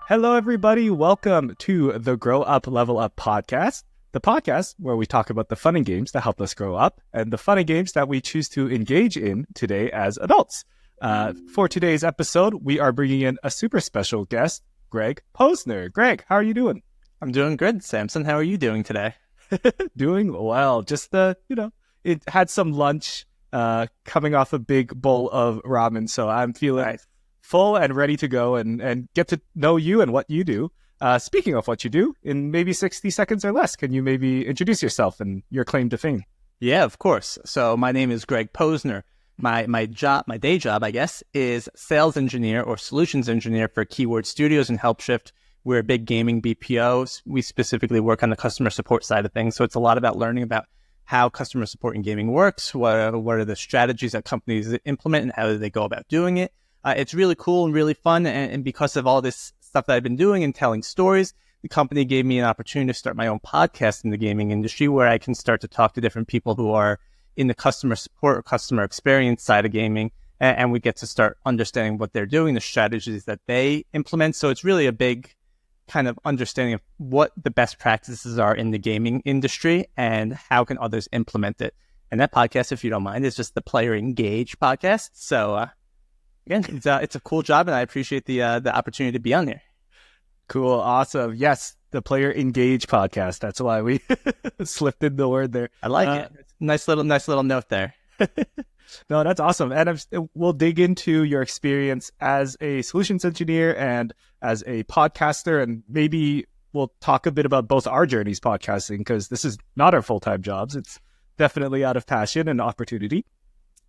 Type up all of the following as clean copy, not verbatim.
Hello, everybody. Welcome to the Grow Up, Level Up podcast, the podcast where we talk about the fun and games that help us grow up and the fun and games that we choose to engage in today as adults. For today's episode, we are bringing in a super special guest, Greg Posner. Greg, how are you doing? I'm doing good, Samson. How are you doing today? Doing well. Just, it had some lunch coming off a big bowl of ramen, so I'm feeling full and ready to go and get to know you and what you do. Speaking of what you do, in maybe 60 seconds or less, can you maybe introduce yourself and your claim to fame? Yeah, of course. So my name is Greg Posner. My day job, I guess, is sales engineer or solutions engineer for Keyword Studios and HelpShift. We're a big gaming BPO. We specifically work on the customer support side of things. So it's a lot about learning about how customer support in gaming works, what are the strategies that companies implement, and how do they go about doing it. It's really cool and really fun. And because of all this stuff that I've been doing and telling stories, the company gave me an opportunity to start my own podcast in the gaming industry where I can start to talk to different people who are in the customer support or customer experience side of gaming. And we get to start understanding what they're doing, the strategies that they implement. So it's really a big kind of understanding of what the best practices are in the gaming industry and how can others implement it. And that podcast, if you don't mind, is just the Player Engage podcast. So, again, it's a cool job, and I appreciate the opportunity to be on here. Cool, awesome. Yes, the Player Engage podcast. That's why we slipped in the word there. I like it. Nice little note there. No, that's awesome. And we'll dig into your experience as a solutions engineer and as a podcaster, and maybe we'll talk a bit about both our journeys podcasting, because this is not our full-time jobs. It's definitely out of passion and opportunity.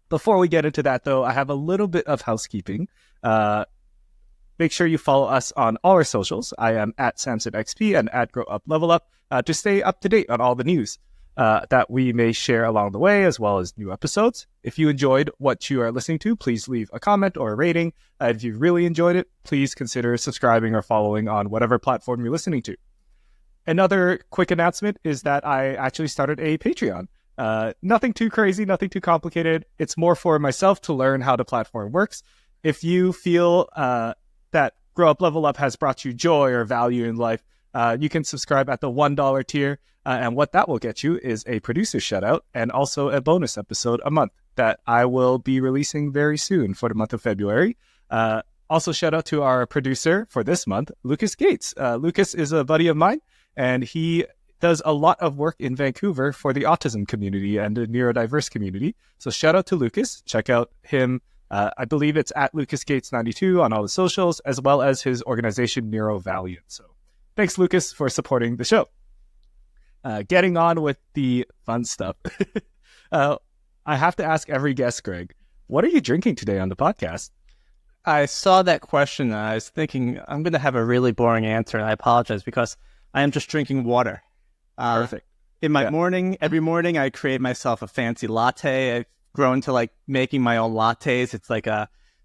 Before we get into that, though, I have a little bit of housekeeping. Make sure you follow us on all our socials. I am at SamsonXP and at Grow Up Level Up to stay up to date on all the news that we may share along the way, as well as new episodes. If you enjoyed what you are listening to, please leave a comment or a rating. If you really enjoyed it, please consider subscribing or following on whatever platform you're listening to. Another quick announcement is that I actually started a Patreon. Nothing too crazy, nothing too complicated. It's more for myself to learn how the platform works. If you feel that Grow Up Level Up has brought you joy or value in life, you can subscribe at the $1 tier. And what that will get you is a producer shout out and also a bonus episode a month that I will be releasing very soon for the month of February. Also, shout out to our producer for this month, Lucas Gates. Lucas is a buddy of mine, and he does a lot of work in Vancouver for the autism community and the neurodiverse community. So shout out to Lucas. Check out him. I believe it's at LucasGates92 on all the socials, as well as his organization, Neuro Valiant. So thanks, Lucas, for supporting the show. Getting on with the fun stuff. I have to ask every guest, Greg, what are you drinking today on the podcast? I saw that question, and I was thinking I'm going to have a really boring answer, and I apologize because I am just drinking water. Perfect. In my morning, every morning, I create myself a fancy latte. I've grown to like making my own lattes. It's like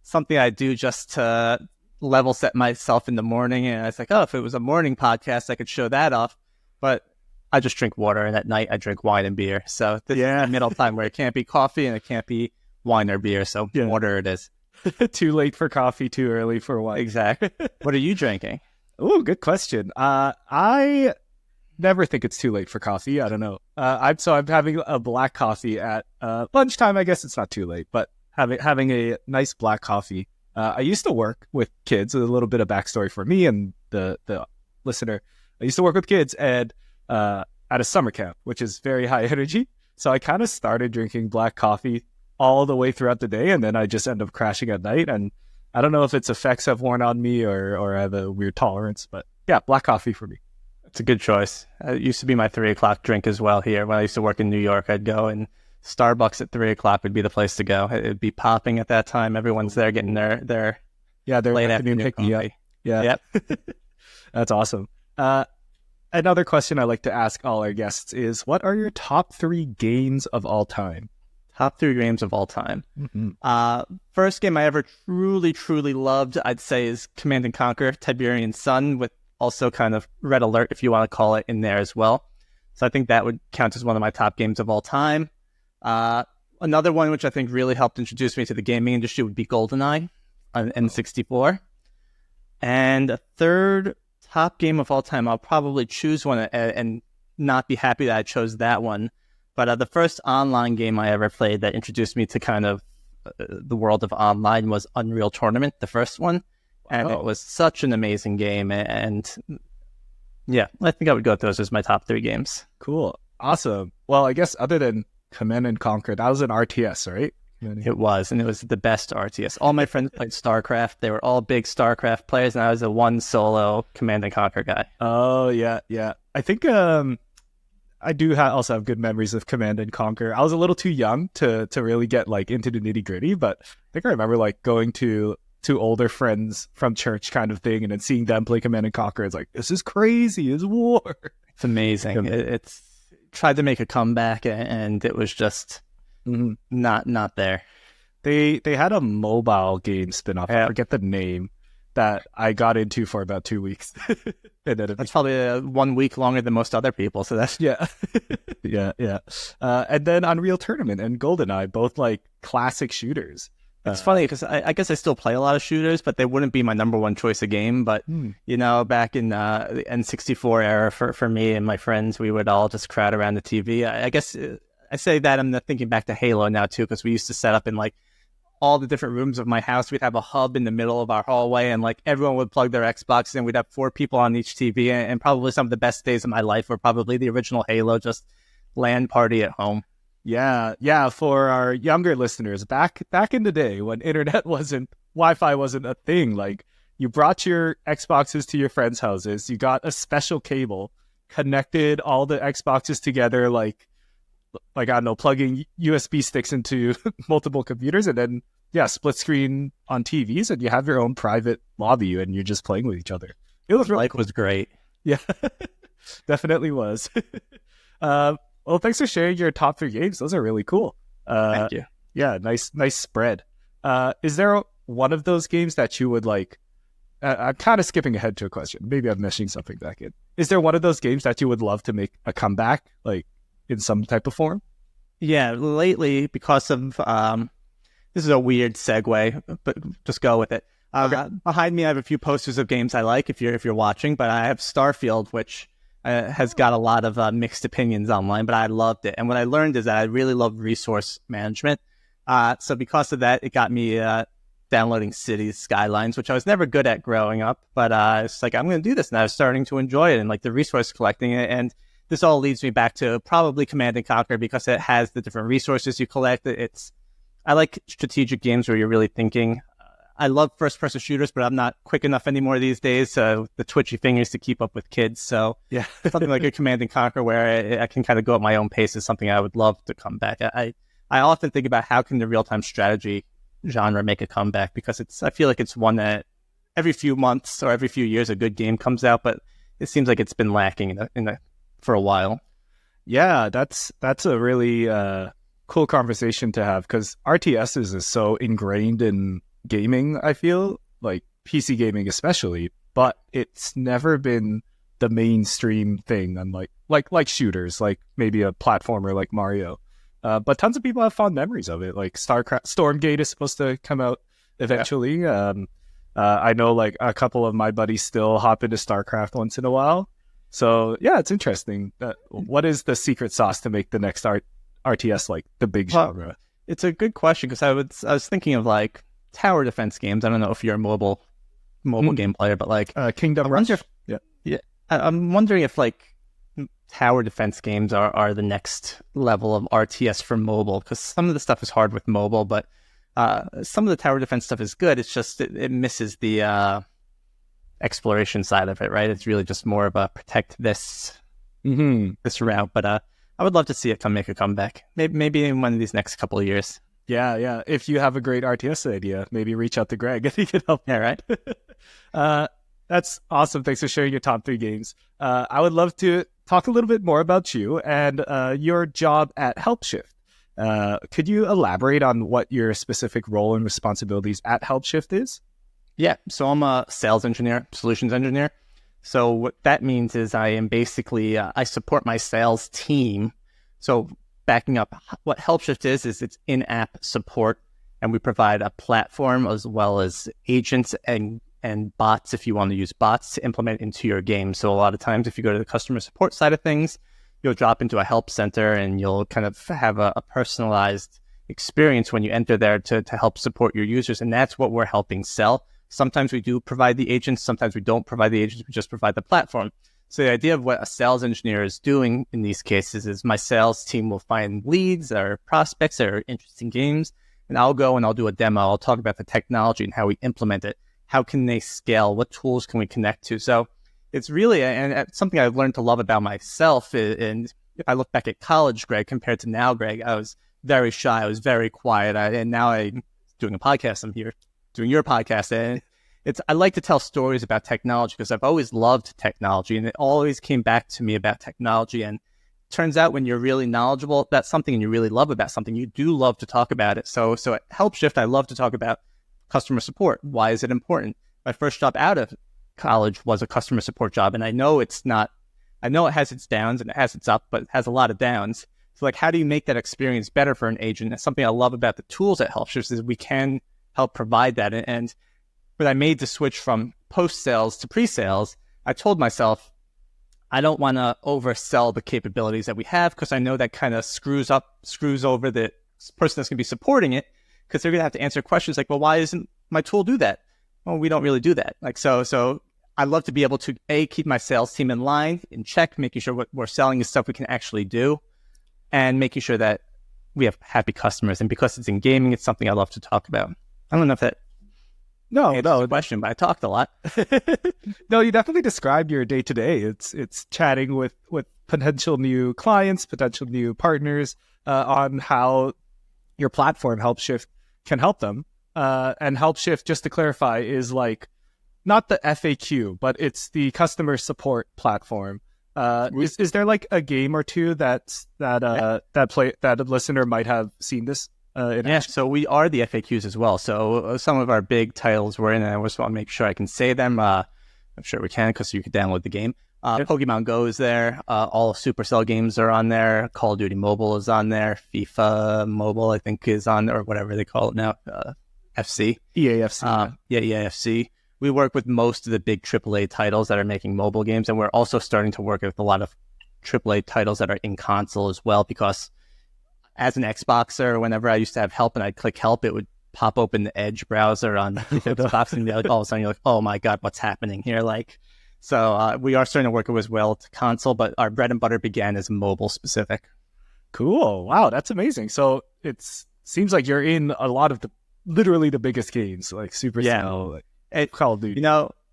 something I do just to level set myself in the morning. And it's like, oh, if it was a morning podcast, I could show that off. But I just drink water, and at night I drink wine and beer. So this is the middle time where it can't be coffee and it can't be wine or beer. So water it is. Too late for coffee, too early for wine. Exactly. What are you drinking? Oh, good question. I never think it's too late for coffee. I don't know. I'm having a black coffee at lunchtime. I guess it's not too late, but having a nice black coffee. I used to work with kids. A little bit of backstory for me and the listener. I used to work with kids and at a summer camp, which is very high energy. So I kind of started drinking black coffee all the way throughout the day, and then I just end up crashing at night. And I don't know if its effects have worn on me or I have a weird tolerance, but yeah, black coffee for me. It's a good choice. It used to be my 3 o'clock drink as well here. When I used to work in New York, I'd go, and Starbucks at 3 o'clock would be the place to go. It'd be popping at that time. Everyone's there getting their late afternoon coffee. Yeah. Yep. That's awesome. Another question I like to ask all our guests is, what are your top 3 games of all time? Top 3 games of all time. Mm-hmm. First game I ever truly loved, I'd say, is Command & Conquer Tiberian Sun, with also kind of Red Alert, if you want to call it, in there as well. So I think that would count as one of my top games of all time. Another one which I think really helped introduce me to the gaming industry would be GoldenEye on N64. And a third top game of all time, I'll probably choose one and not be happy that I chose that one. But the first online game I ever played that introduced me to kind of the world of online was Unreal Tournament, the first one. And it was such an amazing game. And yeah, I think I would go with those as my top 3 games. Cool. Awesome. Well, I guess other than Command and Conquer, that was an RTS, right? It was, and it was the best RTS. All my friends played StarCraft. They were all big StarCraft players, and I was a one solo Command and Conquer guy. Oh, yeah. I think I do also have good memories of Command and Conquer. I was a little too young to really get like into the nitty gritty, but I think I remember like going to older friends from church kind of thing, and then seeing them play Command and Conquer. It's like, this is crazy. It's war. It's amazing. It's tried to make a comeback, and it was just not there. They had a mobile game spinoff. I forget the name that I got into for about 2 weeks. And then that's probably 1 week longer than most other people. So that's yeah. And then Unreal Tournament and GoldenEye, both like classic shooters. It's funny because I guess I still play a lot of shooters, but they wouldn't be my number one choice of game. But, you know, back in the N64 era for me and my friends, we would all just crowd around the TV. I guess I say that I'm thinking back to Halo now, too, because we used to set up in like all the different rooms of my house. We'd have a hub in the middle of our hallway, and like everyone would plug their Xbox in. We'd have 4 people on each TV, and probably some of the best days of my life were probably the original Halo, just LAN party at home. Yeah. For our younger listeners, back in the day when Wi-Fi wasn't a thing, like you brought your Xboxes to your friends' houses, you got a special cable, connected all the Xboxes together, like I don't know, plugging USB sticks into multiple computers, and then split screen on TVs, and you have your own private lobby, and you're just playing with each other. It was really cool. Was great. Yeah, definitely was. Well, thanks for sharing your top 3 games. Those are really cool. Thank you. Yeah, nice spread. Is there one of those games that you would like? I'm kind of skipping ahead to a question. Maybe I'm meshing something back in. Is there one of those games that you would love to make a comeback, like in some type of form? Yeah, lately, because of this is a weird segue, but just go with it. Okay. Behind me, I have a few posters of games I like. If you're watching, but I have Starfield, which has got a lot of mixed opinions online, but I loved it. And what I learned is that I really love resource management. So because of that, it got me downloading Cities Skylines, which I was never good at growing up. But it's like, I'm going to do this, and I was starting to enjoy it and like the resource collecting it. And this all leads me back to probably Command and Conquer, because it has the different resources you collect. I like strategic games where you're really thinking. I love first-person shooters, but I'm not quick enough anymore these days. The twitchy fingers to keep up with kids. So yeah, something like a Command and Conquer where I can kind of go at my own pace is something I would love to come back. I often think about how can the real-time strategy genre make a comeback, because I feel like it's one that every few months or every few years a good game comes out, but it seems like it's been lacking for a while. Yeah, that's a really cool conversation to have, because RTSs is so ingrained in gaming, I feel like PC gaming especially, but it's never been the mainstream thing, unlike like shooters, like maybe a platformer like Mario. But tons of people have fond memories of it. Like Stormgate is supposed to come out eventually. Yeah. I know like a couple of my buddies still hop into StarCraft once in a while. So yeah, it's interesting. What is the secret sauce to make the next RTS like the big genre? It's a good question, because I was thinking of like tower defense games. I don't know if you're a mobile game player, but like Kingdom Rush. Yeah. I'm wondering if like tower defense games are the next level of RTS for mobile, because some of the stuff is hard with mobile, but some of the tower defense stuff is good. It's just it misses the exploration side of it, right? It's really just more of a protect this route. But I would love to see it make a comeback. Maybe in one of these next couple of years. Yeah. If you have a great RTS idea, maybe reach out to Greg and he can help. Yeah, right. That's awesome. Thanks for sharing your top 3 games. I would love to talk a little bit more about you and your job at HelpShift. Could you elaborate on what your specific role and responsibilities at HelpShift is? Yeah, so I'm a sales engineer, solutions engineer. So what that means is I am basically, I support my sales team. So backing up, what HelpShift is it's in-app support, and we provide a platform as well as agents and and bots if you want to use bots to implement into your game. So a lot of times if you go to the customer support side of things, you'll drop into a help center and you'll kind of have a personalized experience when you enter there to help support your users. And that's what we're helping sell. Sometimes we do provide the agents. Sometimes we don't provide the agents. We just provide the platform. So the idea of what a sales engineer is doing in these cases is my sales team will find leads or prospects that are interesting games, and I'll go and I'll do a demo. I'll talk about the technology and how we implement it. How can they scale? What tools can we connect to? So it's really, and something I've learned to love about myself. And if I look back at college, Greg, compared to now, Greg, I was very shy. I was very quiet. And now I'm doing a podcast. I'm here doing your podcast. And I like to tell stories about technology because I've always loved technology, and it always came back to me about technology. And it turns out when you're really knowledgeable about something and you really love about something, you do love to talk about it. So at HelpShift, I love to talk about customer support. Why is it important? My first job out of college was a customer support job, and I know it has its downs and it has its up, but it has a lot of downs. So like, how do you make that experience better for an agent? That's something I love about the tools at HelpShift is we can help provide that. And when I made the switch from post-sales to pre-sales, I told myself, I don't want to oversell the capabilities that we have because I know that kind of screws over the person that's going to be supporting it, because they're going to have to answer questions like, well, why isn't my tool do that? Well, we don't really do that. Like, so I love to be able to keep my sales team in line, in check, making sure what we're selling is stuff we can actually do, and making sure that we have happy customers. And because it's in gaming, it's something I love to talk about. I don't know if that answers the question, but I talked a lot. No, you definitely described your day to day. It's chatting with potential new clients, potential new partners on how your platform HelpShift can help them. And HelpShift, just to clarify, is like not the FAQ, but it's the customer support platform. Is there like a game or two that a listener might have seen this? So we are the FAQs as well. So some of our big titles we're in, and I just want to make sure I can say them. I'm sure we can because you can download the game. Pokemon Go is there. All Supercell games are on there. Call of Duty Mobile is on there. FIFA Mobile, I think, is on there, or whatever they call it now. FC. EAFC. EAFC. We work with most of the big AAA titles that are making mobile games, and we're also starting to work with a lot of AAA titles that are in console as well, because as an Xboxer, whenever I used to have help and I'd click help, it would pop open the Edge browser on the Xbox, and all of a sudden you're like, oh my God, what's happening here? So we are starting to work as well to console, but our bread and butter began as mobile specific. Cool. Wow, that's amazing. So it seems like you're in a lot of literally the biggest games, like Supercell, like Call of Duty.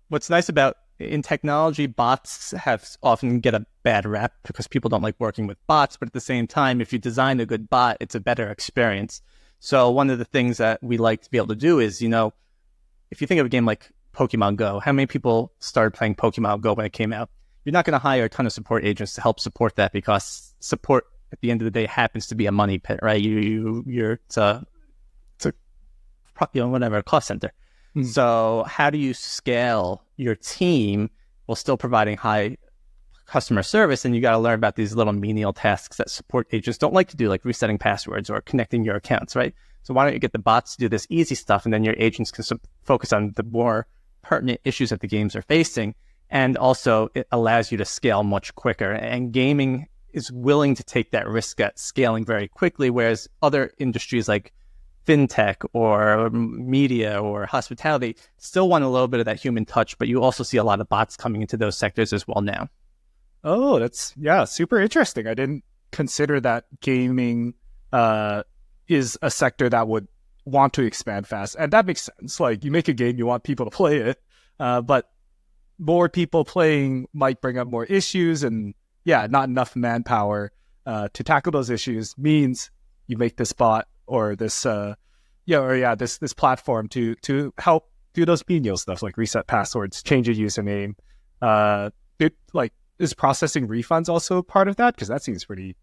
What's nice about in technology, bots often get a bad rap because people don't like working with bots. But at the same time, if you design a good bot, it's a better experience. So one of the things that we like to be able to do is, if you think of a game like Pokemon Go, how many people started playing Pokemon Go when it came out? You're not going to hire a ton of support agents to help support that, because support at the end of the day happens to be a money pit, right? It's a cost center. Mm-hmm. So how do you scale your team while still providing high customer service? And you got to learn about these little menial tasks that support agents don't like to do, like resetting passwords or connecting your accounts, right? So why don't you get the bots to do this easy stuff, and then your agents can focus on the more pertinent issues that the games are facing. And also it allows you to scale much quicker. And gaming is willing to take that risk at scaling very quickly, whereas other industries like fintech or media or hospitality still want a little bit of that human touch, but you also see a lot of bots coming into those sectors as well now. Oh, that's super interesting. I didn't consider that gaming is a sector that would want to expand fast, and that makes sense. Like, you make a game, you want people to play it, but more people playing might bring up more issues, and not enough manpower to tackle those issues means you make this bot or this this platform to help do those menial stuff like reset passwords, change a username. Is processing refunds also part of that? Because that seems pretty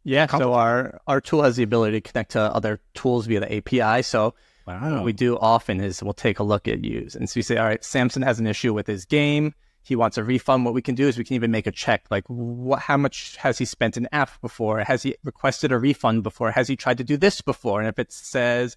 So our tool has the ability to connect to other tools via the API. So what we do often is we'll take a look at you, and so you say, all right, Samson has an issue with his game. He wants a refund. What we can do is we can even make a check, like how much has he spent in app before? Has he requested a refund before? Has he tried to do this before? And if it says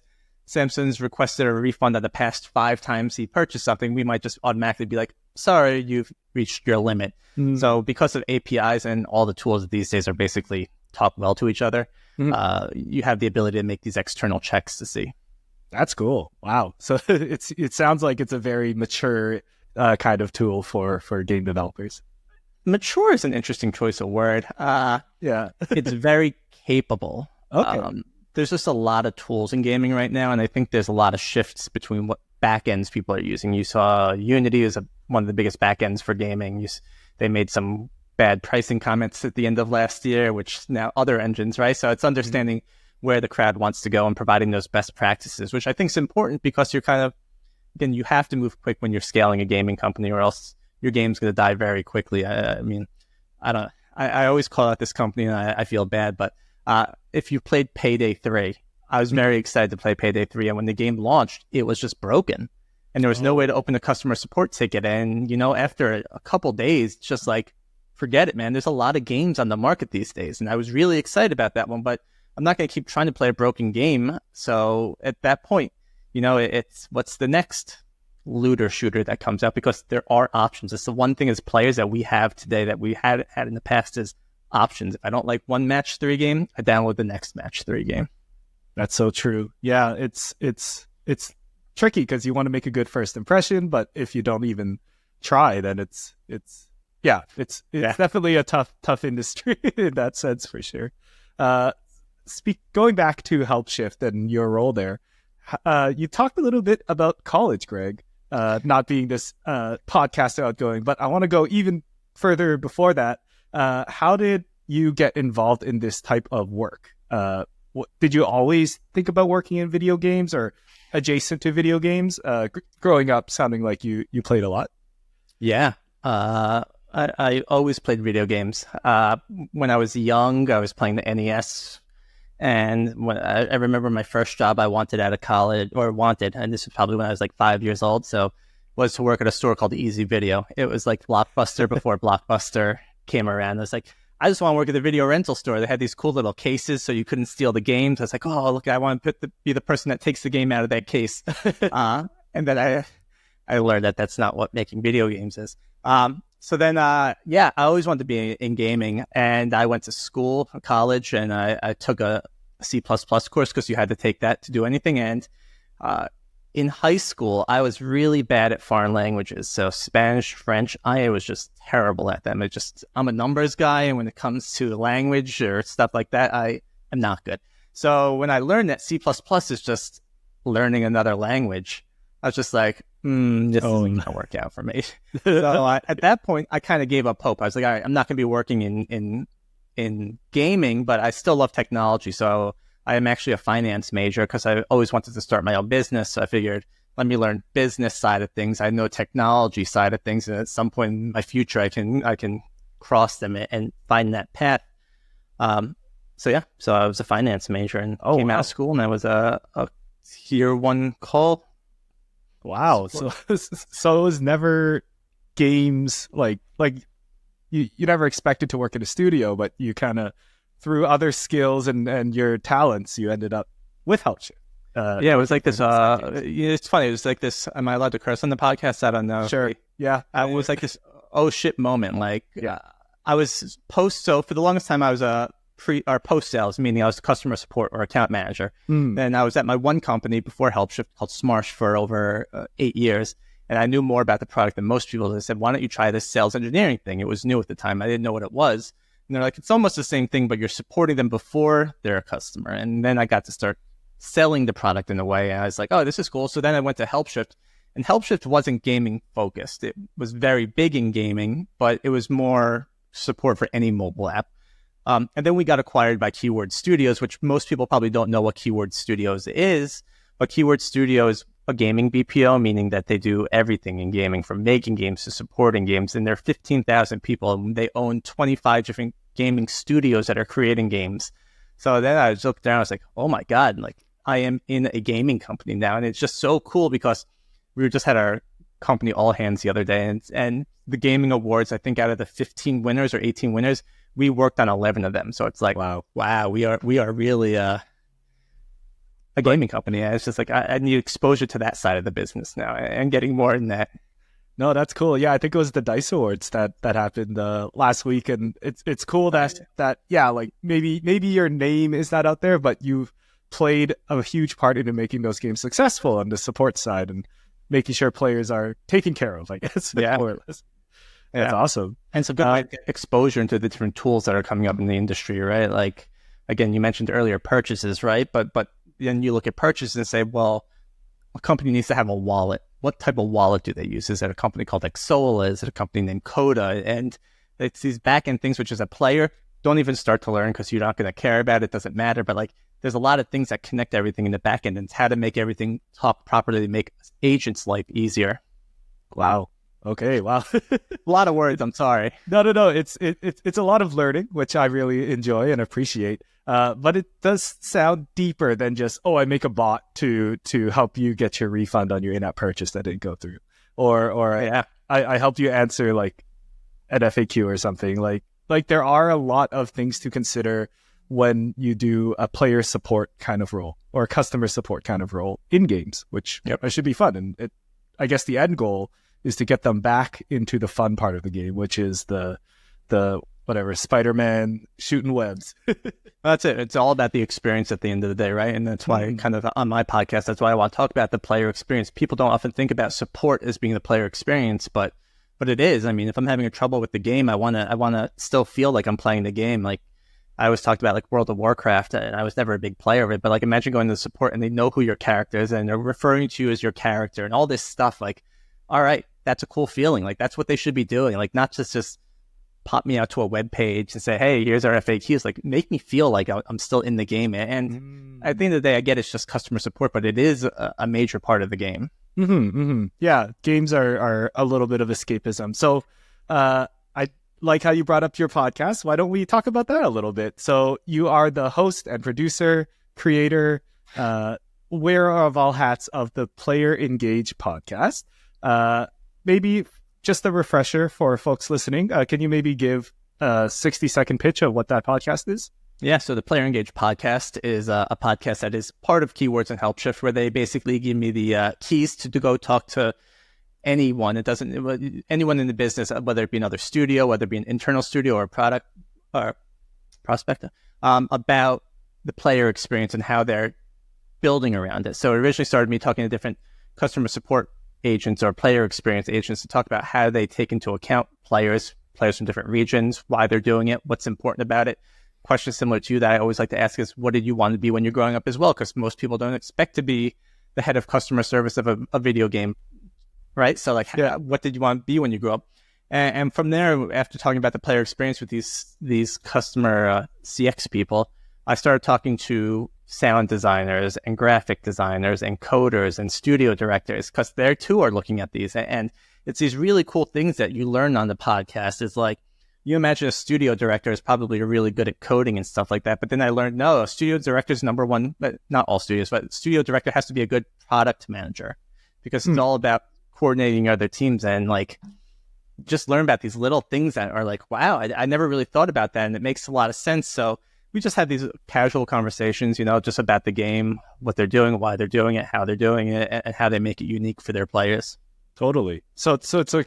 Samson's requested a refund on the past 5 times he purchased something, we might just automatically be like, sorry, you've reached your limit. So because of APIs and all the tools these days are basically talk well to each other, you have the ability to make these external checks to see. That's cool. Wow. So it sounds like it's a very mature kind of tool for game developers. Mature is an interesting choice of word. Yeah. It's very capable. Okay. There's just a lot of tools in gaming right now, and I think there's a lot of shifts between what backends people are using. You saw Unity is one of the biggest backends for gaming. They made some bad pricing comments at the end of last year, which now other engines, right? So it's understanding where the crowd wants to go and providing those best practices, which I think is important because you're kind of, again, you have to move quick when you're scaling a gaming company or else your game's going to die very quickly. I mean, I always call out this company and I feel bad, but if you played Payday 3, I was very excited to play Payday 3. And when the game launched, it was just broken. And there was no way to open a customer support ticket. And, after a couple days, just like, forget it, man. There's a lot of games on the market these days. And I was really excited about that one, but I'm not going to keep trying to play a broken game. So at that point, it's what's the next looter shooter that comes out, because there are options. It's the one thing as players that we have today that we had in the past is options. If I don't like one match 3 game, I download the next match 3 game. That's so true. Yeah, it's tricky because you want to make a good first impression, but if you don't even try, then it's definitely a tough industry in that sense for sure. Going back to HelpShift and your role there, you talked a little bit about college, Greg, not being this podcast outgoing, but I want to go even further before that. How did you get involved in this type of work? Did you always think about working in video games or adjacent to video games? Growing up, sounding like you played a lot. Yeah, I always played video games. When I was young, I was playing the NES. And when I remember my first job I wanted out of college, and this was probably when I was like 5 years old, so was to work at a store called Easy Video. It was like Blockbuster before Blockbuster came around. I was like, I just want to work at the video rental store. They had these cool little cases so you couldn't steal the games. I was like, oh, look, I want to be the person that takes the game out of that case. And then I learned that that's not what making video games is. So then, I always wanted to be in gaming, and I went to school, college, and I took a C++ course because you had to take that to do anything. And in high school, I was really bad at foreign languages. So Spanish, French, I was just terrible at them. I'm a numbers guy, and when it comes to language or stuff like that, I am not good. So when I learned that C++ is just learning another language, I was just like, this isn't going to work out for me. So at that point, I kind of gave up hope. I was like, all right, I'm not going to be working in gaming, but I still love technology. So I am actually a finance major because I always wanted to start my own business. So I figured, let me learn business side of things. I know technology side of things, and at some point in my future, I can cross them and find that path. So I was a finance major and came out of school, and I was a tier 1 call. Wow. So it was never games like you never expected to work in a studio, but you kind of through other skills and your talents, you ended up with HelpShift. It was like this. It's funny. It was like this. Am I allowed to curse on the podcast? I don't know. Sure. Yeah. I was like this. Oh shit! Moment. Like, I was post. So for the longest time, I was post sales, meaning I was customer support or account manager. And I was at my one company before HelpShift called Smarsh for over 8 years. And I knew more about the product than most people. They said, why don't you try this sales engineering thing? It was new at the time. I didn't know what it was. And they're like, it's almost the same thing, but you're supporting them before they're a customer. And then I got to start selling the product in a way. And I was like, oh, this is cool. So then I went to HelpShift. And HelpShift wasn't gaming focused. It was very big in gaming, but it was more support for any mobile app. And then we got acquired by Keyword Studios, which most people probably don't know what Keyword Studios is. But Keyword Studio is a gaming BPO, meaning that they do everything in gaming, from making games to supporting games. And there are 15,000 people, and they own 25 different gaming studios that are creating games. So then I looked down, I was like, oh my God, like I am in a gaming company now. And it's just so cool because we just had our company all hands the other day, and the gaming awards, I think out of the 15 winners or 18 winners, we worked on 11 of them. So it's like, wow, we are really a gaming company. And it's just like I need exposure to that side of the business now and getting more in that. No, that's cool. Yeah, I think it was the DICE Awards that happened last week, and it's cool that like maybe your name is not out there, but you've played a huge part into making those games successful on the support side and making sure players are taken care of, I guess. Yeah. More or less. Yeah, that's awesome. And some good exposure into the different tools that are coming up in the industry, right? Like, again, you mentioned earlier purchases, right? But then you look at purchases and say, well, a company needs to have a wallet. What type of wallet do they use? Is it a company called Exola? Is it a company named Coda? And it's these back-end things, which as a player, don't even start to learn because you're not going to care about it. It doesn't matter. But like, there's a lot of things that connect everything in the back end, and it's how to make everything talk properly, make agents' life easier. Wow. Okay. Wow. A lot of words. I'm sorry. No. It's a lot of learning, which I really enjoy and appreciate. But it does sound deeper than just, I make a bot to help you get your refund on your in-app purchase that didn't go through, or Yeah. I helped you answer like an FAQ or something. Like there are a lot of things to consider when you do a player support kind of role or a customer support kind of role in games, which should be fun. And I guess the end goal is to get them back into the fun part of the game, which is the whatever, Spider-Man shooting webs. That's it. It's all about the experience at the end of the day, right? And that's why kind of on my podcast, that's why I want to talk about the player experience. People don't often think about support as being the player experience, but it is. I mean, if I'm having a trouble with the game, I want to still feel like I'm playing the game. Like I always talked about like World of Warcraft, and I was never a big player of it, but like imagine going to the support and they know who your character is and they're referring to you as your character and all this stuff. Like, all right, that's a cool feeling. Like that's what they should be doing. Like not just pop me out to a web page and say, hey, here's our FAQs. Like make me feel like I'm still in the game. And at the end of the day, I get it's just customer support, but it is a major part of the game. Yeah, games are a little bit of escapism. So I like how you brought up your podcast. Why don't we talk about that a little bit? So you are the host and producer, creator, wearer of all hats of the Player Engage podcast. Maybe just a refresher for folks listening. Can you maybe give a 60-second pitch of what that podcast is? Yeah, so the Player Engage podcast is a podcast that is part of Keywords and HelpShift, where they basically give me the keys to go talk to anyone. Anyone in the business, whether it be another studio, whether it be an internal studio or a product or prospect, about the player experience and how they're building around it. So it originally started me talking to different customer support agents or player experience agents to talk about how they take into account players from different regions, why they're doing it, what's important about it. Question similar to you that I always like to ask is, what did you want to be when you're growing up as well? Because most people don't expect to be the head of customer service of a video game, right? So like, what did you want to be when you grew up? And from there, after talking about the player experience with these customer CX people, I started talking to sound designers and graphic designers and coders and studio directors, because they too are looking at these. And it's these really cool things that you learn on the podcast. Is like, you imagine a studio director is probably really good at coding and stuff like that. But then I learned, no, a studio director is number one, but not all studios, but studio director has to be a good product manager, because it's all about coordinating other teams and like just learn about these little things that are like, wow, I never really thought about that. And it makes a lot of sense. So we just have these casual conversations, just about the game, what they're doing, why they're doing it, how they're doing it, and how they make it unique for their players. Totally. So it's a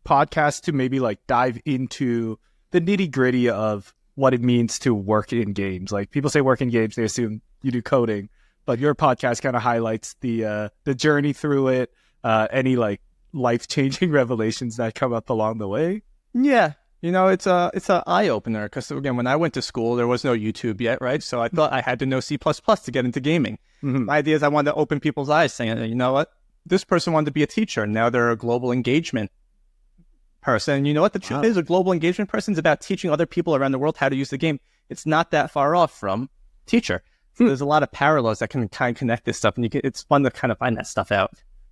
podcast to maybe like dive into the nitty gritty of what it means to work in games. Like people say work in games, they assume you do coding, but your podcast kind of highlights the journey through it, any like life-changing revelations that come up along the way. Yeah. It's a eye opener, because again, when I went to school, there was no YouTube yet, right? So I thought I had to know C++ to get into gaming. My idea is I wanted to open people's eyes, saying, you know what, this person wanted to be a teacher, and now they're a global engagement person. And you know what, the truth is, a global engagement person is about teaching other people around the world how to use the game. It's not that far off from teacher. So there's a lot of parallels that can kind of connect this stuff, and it's fun to kind of find that stuff out.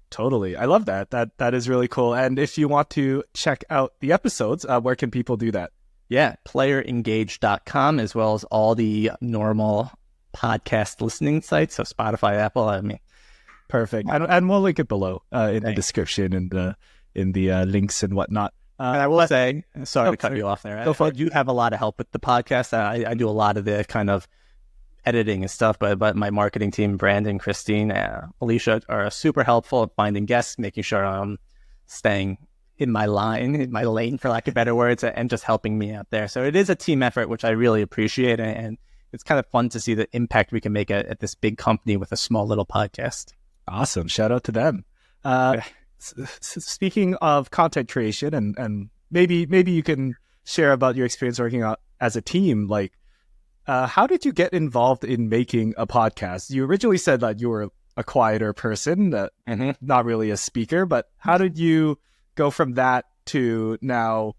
Totally. I love that. That is really cool. And if you want to check out the episodes, where can people do that? Yeah, playerengage.com, as well as all the normal podcast listening sites. So Spotify, Apple, Perfect. And we'll link it below in the description and in the links and whatnot. And I will say, sorry to cut you off there. You have a lot of help with the podcast. I do a lot of the kind of editing and stuff, but my marketing team, Brandon, Christine, Alicia, are super helpful at finding guests, making sure I'm staying in my lane, for lack of better words, and just helping me out there. So it is a team effort, which I really appreciate. And it's kind of fun to see the impact we can make at this big company with a small little podcast. Awesome. Shout out to them. Speaking of content creation, and maybe you can share about your experience working out as a team. Like, how did you get involved in making a podcast? You originally said that you were a quieter person, not really a speaker, but how did you go from that to now,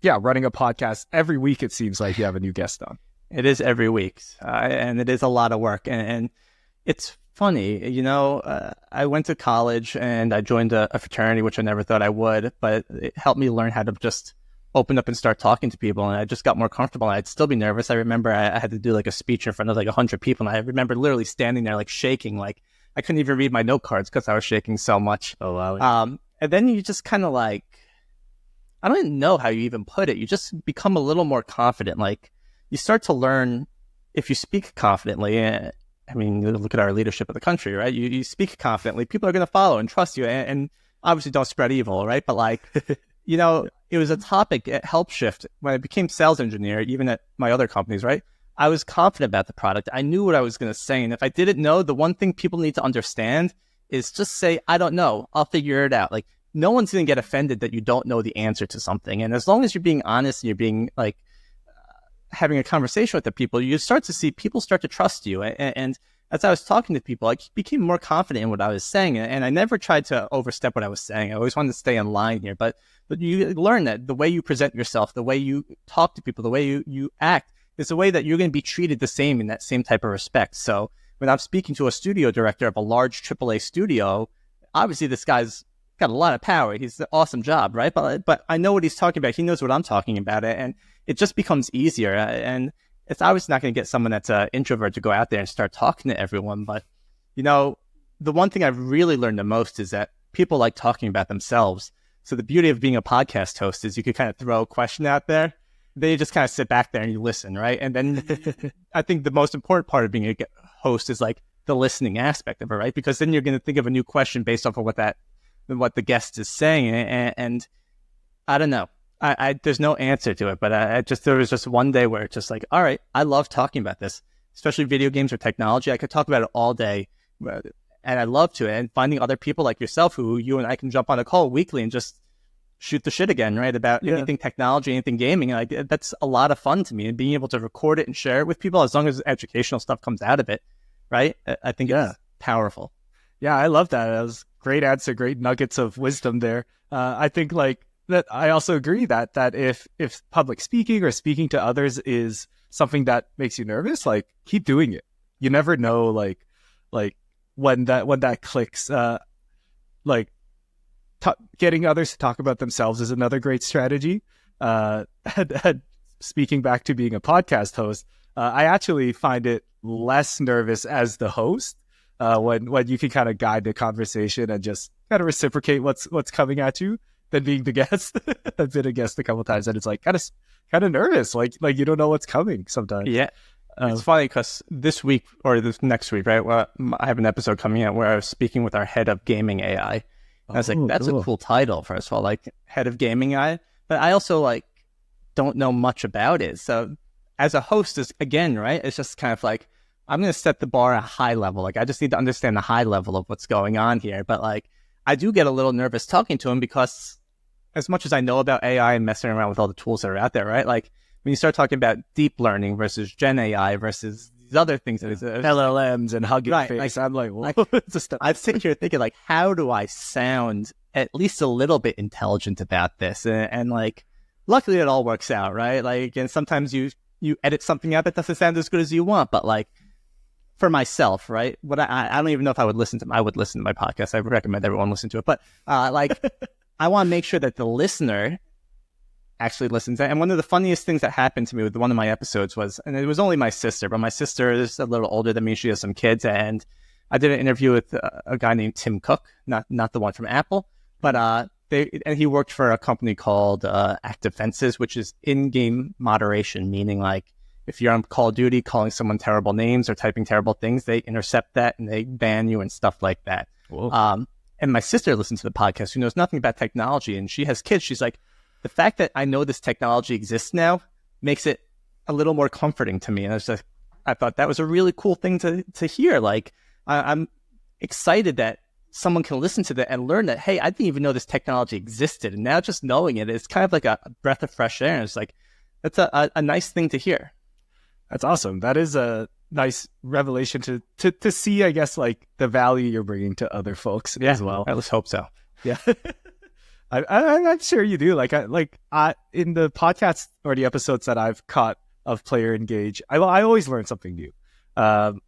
running a podcast every week? It seems like you have a new guest on. It is every week, and it is a lot of work. And it's funny, I went to college and I joined a fraternity, which I never thought I would, but it helped me learn how to just open up and start talking to people. And I just got more comfortable. I'd still be nervous. I remember I had to do like a speech in front of like 100 people. And I remember literally standing there like shaking, like I couldn't even read my note cards because I was shaking so much. Oh, wow. And then you just kind of like, I don't even know how you even put it. You just become a little more confident. Like you start to learn if you speak confidently. I mean, look at our leadership of the country, right? You speak confidently, people are going to follow and trust you, and obviously don't spread evil, right? But like, it was a topic at HelpShift when I became sales engineer, even at my other companies, right? I was confident about the product. I knew what I was going to say. And if I didn't know, the one thing people need to understand is just say, I don't know. I'll figure it out. Like no one's going to get offended that you don't know the answer to something. And as long as you're being honest and you're being like having a conversation with the people, you start to see people start to trust you. And as I was talking to people, I became more confident in what I was saying. And I never tried to overstep what I was saying. I always wanted to stay in line here. But you learn that the way you present yourself, the way you talk to people, the way you act is the way that you're going to be treated the same in that same type of respect. So when I'm speaking to a studio director of a large AAA studio, obviously this guy's got a lot of power. He's an awesome job, right? But I know what he's talking about. He knows what I'm talking about. And it just becomes easier. And it's obviously not going to get someone that's an introvert to go out there and start talking to everyone. But, the one thing I've really learned the most is that people like talking about themselves. So the beauty of being a podcast host is you could kind of throw a question out there. Then you just kind of sit back there and you listen, right? And then I think the most important part of being a host is like the listening aspect of it, right? Because then you're going to think of a new question based off of what the guest is saying. And I don't know. I there's no answer to it, but there was just one day where it's just like, all right, I love talking about this, especially video games or technology. I could talk about it all day, and I love to. And finding other people like yourself, who you and I can jump on a call weekly and just shoot the shit again, right? About anything technology, anything gaming. Like that's a lot of fun to me, and being able to record it and share it with people, as long as educational stuff comes out of it, right? I think it's powerful. Yeah, I love that. That was great answer, great nuggets of wisdom there. I think that I also agree that if public speaking or speaking to others is something that makes you nervous, like keep doing it. You never know, like when that clicks. Getting others to talk about themselves is another great strategy. Speaking back to being a podcast host, I actually find it less nervous as the host when you can kind of guide the conversation and just kind of reciprocate what's coming at you, than being the guest. I've been a guest a couple of times, and it's like kind of nervous, like you don't know what's coming sometimes. Yeah, it's funny because this week or this next week, right? Well, I have an episode coming out where I was speaking with our head of gaming AI. I was like, that's cool. A cool title, first of all, like head of gaming AI. But I also like don't know much about it. So as a host, is again, right? It's just kind of like, I'm going to set the bar at a high level. Like I just need to understand the high level of what's going on here. But like, I do get a little nervous talking to him because as much as I know about AI and messing around with all the tools that are out there, right? Like when you start talking about deep learning versus Gen AI versus these other things that is LLMs and Hugging Face, I'm like, well, I sit here thinking like, how do I sound at least a little bit intelligent about this? And like, luckily it all works out, right? Like, and sometimes you edit something out that doesn't sound as good as you want, but like for myself, right? What I don't even know if I would listen to my podcast. I would recommend everyone listen to it, but like I want to make sure that the listener actually listens. And one of the funniest things that happened to me with one of my episodes was, and it was only my sister, but my sister is a little older than me. She has some kids, and I did an interview with a guy named Tim Cook, not the one from Apple, but he worked for a company called Active Fences, which is in-game moderation, meaning like if you're on Call of Duty calling someone terrible names or typing terrible things, they intercept that and they ban you and stuff like that. And my sister listens to the podcast, who knows nothing about technology, and she has kids. She's like, the fact that I know this technology exists now makes it a little more comforting to me. And I thought that was a really cool thing to hear. Like, I'm excited that someone can listen to that and learn that, hey, I didn't even know this technology existed. And now just knowing it is kind of like a breath of fresh air. And it's like, that's a nice thing to hear. That's awesome. That is a nice revelation to see, I guess, like the value you're bringing to other folks as well. I let's hope so. Yeah. I'm sure you do. Like in the podcasts or the episodes that I've caught of Player Engage, I always learn something new. And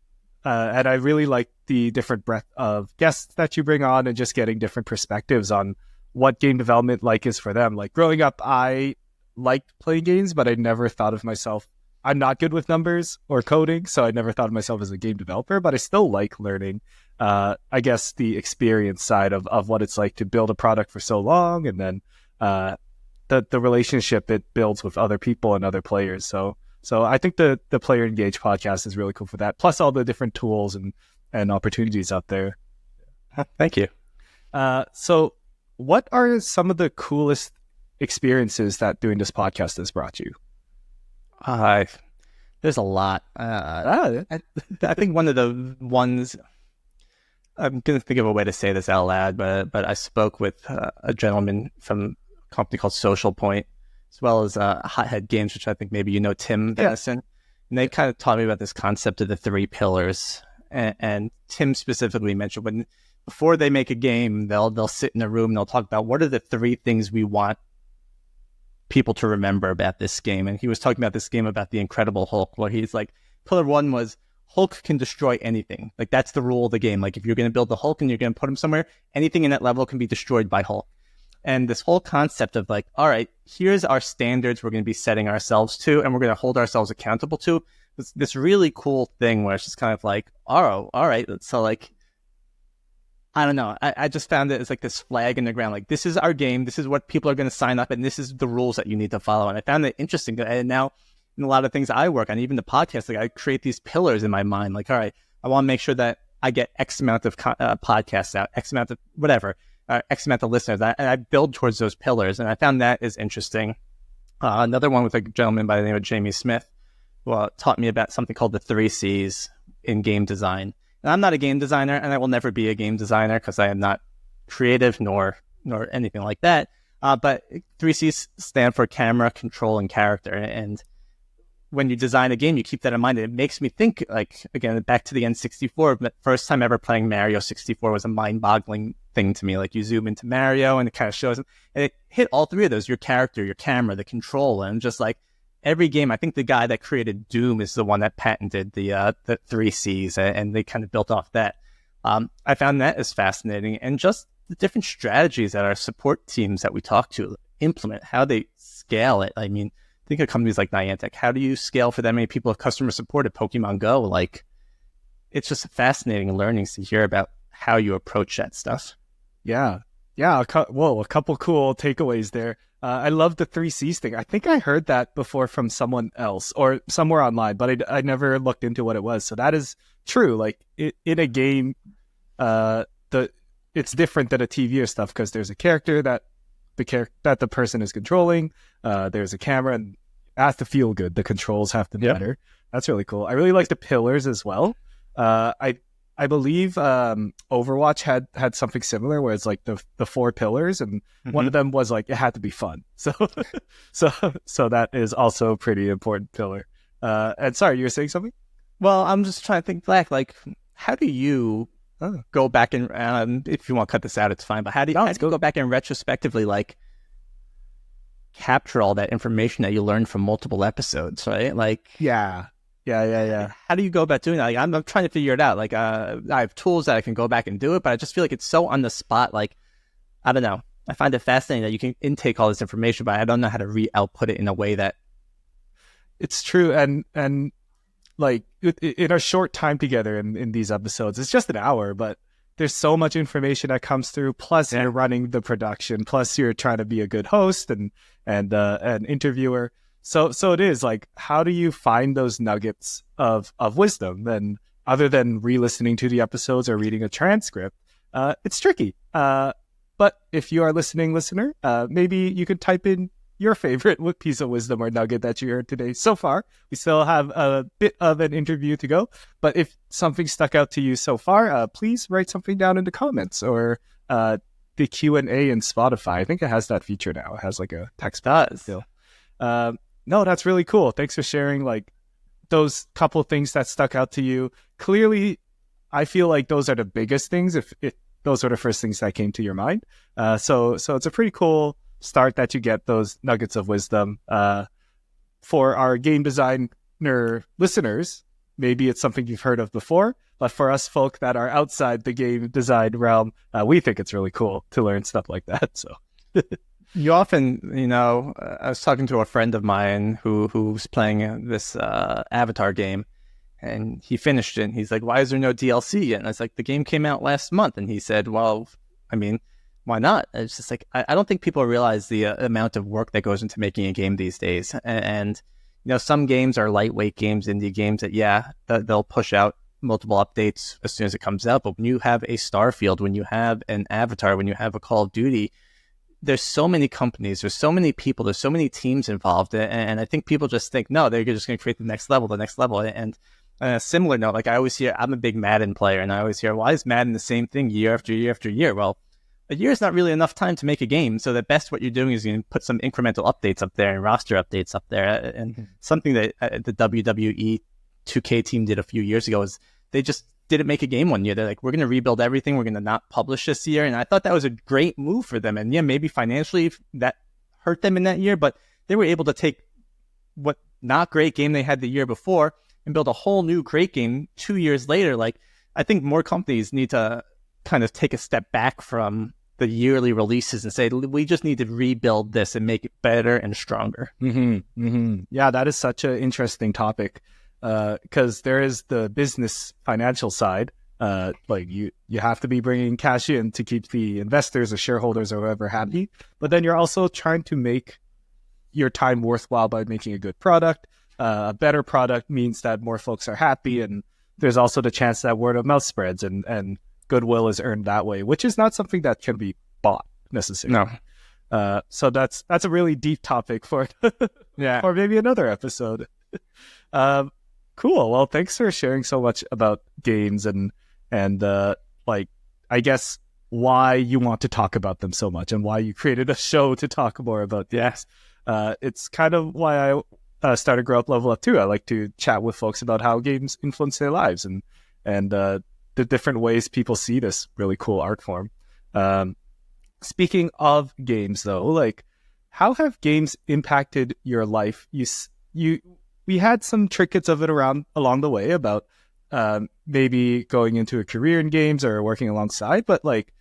I really like the different breadth of guests that you bring on and just getting different perspectives on what game development is for them. Like growing up, I liked playing games, but I never thought of myself. I'm not good with numbers or coding, so I never thought of myself as a game developer, but I still like learning, I guess, the experience side of what it's like to build a product for so long, and then the relationship it builds with other people and other players. So I think the Player Engage podcast is really cool for that, plus all the different tools and opportunities out there. Thank you. So what are some of the coolest experiences that doing this podcast has brought you? There's a lot. I think one of the ones, I'm going to think of a way to say this out loud, but I spoke with a gentleman from a company called Social Point, as well as Hothead Games, which I think maybe you know, Tim Venison. And they kind of taught me about this concept of the 3 pillars. And Tim specifically mentioned before they make a game, they'll sit in a room and they'll talk about what are the 3 things we want people to remember about this game. And he was talking about this game about the Incredible Hulk, where he's like, pillar 1 was Hulk can destroy anything. Like, that's the rule of the game. Like, if you're going to build the Hulk and you're going to put him somewhere, anything in that level can be destroyed by Hulk. And this whole concept of like, all right, here's our standards we're going to be setting ourselves to, and we're going to hold ourselves accountable to. This really cool thing where it's just kind of like, oh, all right. So like, I don't know. I just found it as like this flag in the ground. Like, this is our game. This is what people are going to sign up, and this is the rules that you need to follow. And I found it interesting. And now in a lot of things I work on, even the podcast, like I create these pillars in my mind. Like, all right, I want to make sure that I get X amount of podcasts out, X amount of whatever, X amount of listeners. And I build towards those pillars. And I found that is interesting. Another one with a gentleman by the name of Jamie Smith, who taught me about something called the 3 C's in game design. And I'm not a game designer, and I will never be a game designer because I am not creative nor anything like that. But 3 C's stand for camera, control, and character. And when you design a game, you keep that in mind. And it makes me think, like, again, back to the N64. But first time ever playing Mario 64 was a mind-boggling thing to me. Like, you zoom into Mario, and it kind of shows, and it hit all 3 of those: your character, your camera, the control, and just like. Every game, I think the guy that created Doom is the one that patented the 3 C's, and they kind of built off that. I found that as fascinating, and just the different strategies that our support teams that we talk to implement, how they scale it. I mean, think of companies like Niantic. How do you scale for that many people of customer support at Pokemon Go? Like, it's just fascinating learnings to hear about how you approach that stuff. Yeah. A couple cool takeaways there. I love the 3 C's thing. I think I heard that before from someone else or somewhere online, but I never looked into what it was. So that is true. Like in a game, it's different than a TV or stuff because there's a character that the person is controlling. There's a camera, and it has to feel good. The controls have to matter. That's really cool. I really like the pillars as well. I believe Overwatch had something similar where it's like the 4 pillars, and one of them was like it had to be fun. So that is also a pretty important pillar. And sorry, you were saying something? Well, I'm just trying to think back. Like, how do you go back and if you want to cut this out, it's fine. But how do you go back and retrospectively like capture all that information that you learned from multiple episodes, right? Like, yeah. How do you go about doing that? Like, I'm trying to figure it out. Like, I have tools that I can go back and do it, but I just feel like it's so on the spot. Like, I don't know. I find it fascinating that you can intake all this information, but I don't know how to re-output it in a way that... It's true. And like, in our short time together in these episodes, it's just an hour, but there's so much information that comes through. Plus, you're running the production. Plus, you're trying to be a good host and an interviewer. So it is like, how do you find those nuggets of wisdom? And other than re-listening to the episodes or reading a transcript, it's tricky. But if you are a listening listener, maybe you could type in your favorite piece of wisdom or nugget that you heard today. So far, we still have a bit of an interview to go. But if something stuck out to you so far, please write something down in the comments or the Q&A in Spotify. I think it has that feature now. It has like a text box still. No, that's really cool. Thanks for sharing like those couple things that stuck out to you. Clearly, I feel like those are the biggest things if those are the first things that came to your mind. So it's a pretty cool start that you get those nuggets of wisdom. For our game designer listeners, maybe it's something you've heard of before, but for us folk that are outside the game design realm, we think it's really cool to learn stuff like that. So you often, I was talking to a friend of mine who's playing this Avatar game, and he finished it. And he's like, "Why is there no DLC yet?" And I was like, "The game came out last month." And he said, "Well, I mean, why not?" It's just like, I don't think people realize the amount of work that goes into making a game these days. And some games are lightweight games, indie games that they'll push out multiple updates as soon as it comes out. But when you have a Starfield, when you have an Avatar, when you have a Call of Duty, there's so many companies, there's so many people, there's so many teams involved. And I think people just think, no, they're just going to create the next level. And on a similar note, like I always hear, I'm a big Madden player, and I always hear, why is Madden the same thing year after year after year? Well, a year is not really enough time to make a game. So the best what you're doing is you put some incremental updates up there and roster updates up there. And something that the WWE 2K team did a few years ago is they just didn't make a game one year. They're like, we're going to rebuild everything. We're going to not publish this year. And I thought that was a great move for them. And maybe financially that hurt them in that year, but they were able to take what not great game they had the year before and build a whole new great game 2 years later. Like, I think more companies need to kind of take a step back from the yearly releases and say, we just need to rebuild this and make it better and stronger. Yeah, that is such an interesting topic. Because there is the business financial side, like you have to be bringing cash in to keep the investors or shareholders or whoever happy, but then you're also trying to make your time worthwhile by making a good product. A better product means that more folks are happy, and there's also the chance that word of mouth spreads and goodwill is earned that way, which is not something that can be bought necessarily. No. So that's a really deep topic for for maybe another episode. Cool. Well, thanks for sharing so much about games and like, I guess, why you want to talk about them so much and why you created a show to talk more about this. It's kind of why I started Grow Up Level Up too. I like to chat with folks about how games influence their lives and the different ways people see this really cool art form. Speaking of games, though, like, how have games impacted your life? We had some trinkets of it along the way about maybe going into a career in games or working alongside, but like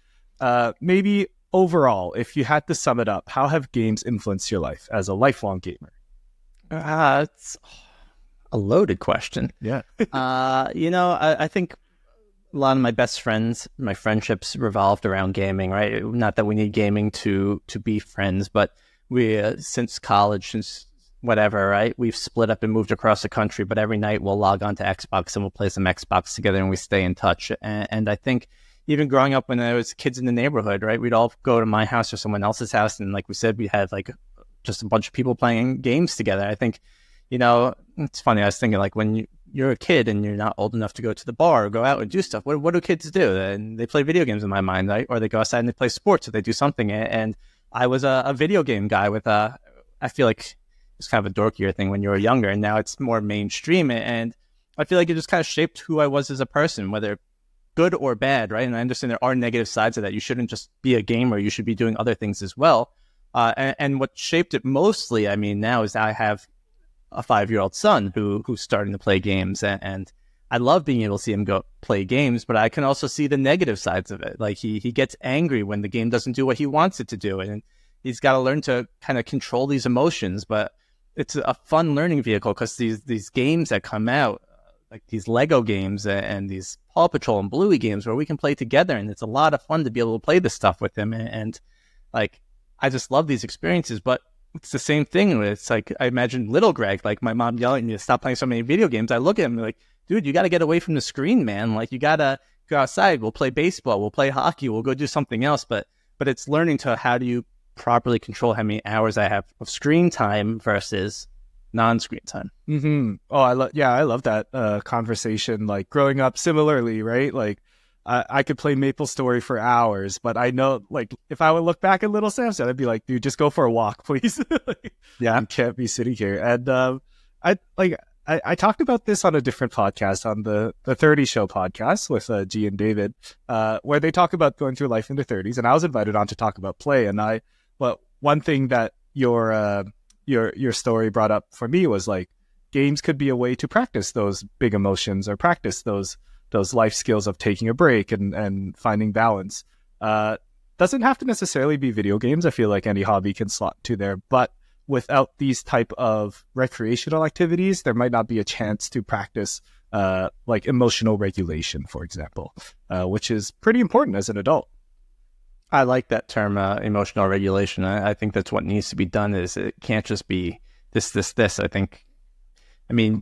maybe overall, if you had to sum it up, how have games influenced your life as a lifelong gamer? It's a loaded question. Yeah. I think a lot of my best friends, my friendships revolved around gaming, right? Not that we need gaming to be friends, but we, since college, since whatever, right? We've split up and moved across the country, but every night we'll log on to Xbox and we'll play some Xbox together and we stay in touch. And I think even growing up when there was kids in the neighborhood, right? We'd all go to my house or someone else's house. And like we said, we had like just a bunch of people playing games together. I think, it's funny. I was thinking like when you're a kid and you're not old enough to go to the bar or go out and do stuff, what do kids do? And they play video games in my mind, right? Or they go outside and they play sports or they do something. And I was a video game guy with I feel like it's kind of a dorkier thing when you were younger, and now it's more mainstream. And I feel like it just kind of shaped who I was as a person, whether good or bad, right? And I understand there are negative sides of that. You shouldn't just be a gamer. You should be doing other things as well. And what shaped it mostly, I mean, now is I have a 5-year-old son who's starting to play games. And I love being able to see him go play games, but I can also see the negative sides of it. Like he gets angry when the game doesn't do what he wants it to do. And he's got to learn to kind of control these emotions. But it's a fun learning vehicle because these games that come out, like these Lego games and these Paw Patrol and Bluey games where we can play together, and it's a lot of fun to be able to play this stuff with him. And like, I just love these experiences. But it's the same thing. It's like, I imagine little Greg, like my mom yelling at me to stop playing so many video games. I look at him like, dude, you got to get away from the screen, man. Like, you got to go outside. We'll play baseball. We'll play hockey. We'll go do something else. But it's learning to how do you properly control how many hours I have of screen time versus non-screen time. Mm-hmm. Oh, I love that conversation. Like growing up similarly, right? Like I could play MapleStory for hours, but I know, like, if I would look back at Little Samson, I'd be like, dude, just go for a walk, please. Like, Yeah. you can't be sitting here. And I talked about this on a different podcast, on the 30 Show podcast with G and David, where they talk about going through life in their 30s, and I was invited on to talk about play. And but one thing that your story brought up for me was like, games could be a way to practice those big emotions, or practice those life skills of taking a break and finding balance. Doesn't have to necessarily be video games. I feel like any hobby can slot to there, but without these type of recreational activities, there might not be a chance to practice like emotional regulation, for example, which is pretty important as an adult. I like that term, emotional regulation. I think that's what needs to be done. Is it can't just be this. I mean,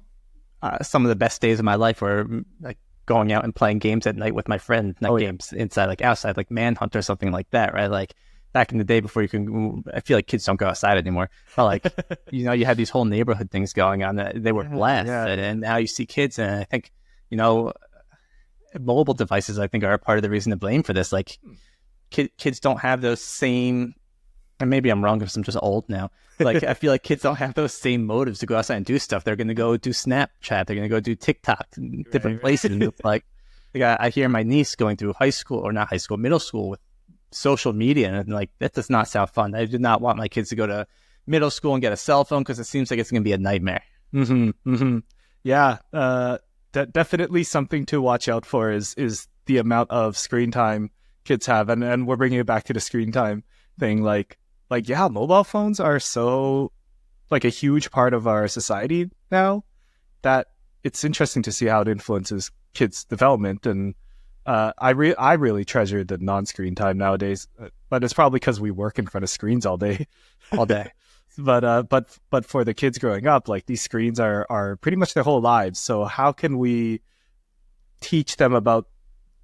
some of the best days of my life were like going out and playing games at night with my friend, not games inside, like outside, like Manhunt or something like that, right? Like back in the day before I feel like kids don't go outside anymore. But like, you had these whole neighborhood things going on that they were blessed. Yeah. And now you see kids, and I think, mobile devices, I think, are a part of the reason to blame for this. Like kids don't have those same, and maybe I'm wrong because I'm just old now. Like, I feel like kids don't have those same motives to go outside and do stuff. They're going to go do Snapchat. They're going to go do TikTok, different places. And like I hear my niece going through middle school with social media, and like, that does not sound fun. I do not want my kids to go to middle school and get a cell phone, because it seems like it's going to be a nightmare. Mm-hmm, mm-hmm. Yeah, definitely something to watch out for is the amount of screen time kids have, and we're bringing it back to the screen time thing. Like yeah, mobile phones are so like a huge part of our society now that it's interesting to see how it influences kids' development. And I really treasure the non-screen time nowadays, but it's probably because we work in front of screens all day. But for the kids growing up, like, these screens are pretty much their whole lives. So how can we teach them about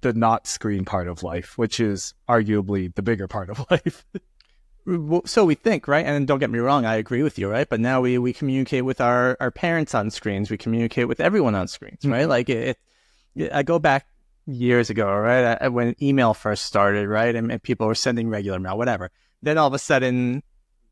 the not screen part of life, which is arguably the bigger part of life? So we think, right? And don't get me wrong, I agree with you, right? But now we communicate with our parents on screens. We communicate with everyone on screens, right? Like I go back years ago, right? When email first started, right? And people were sending regular mail, whatever. Then all of a sudden,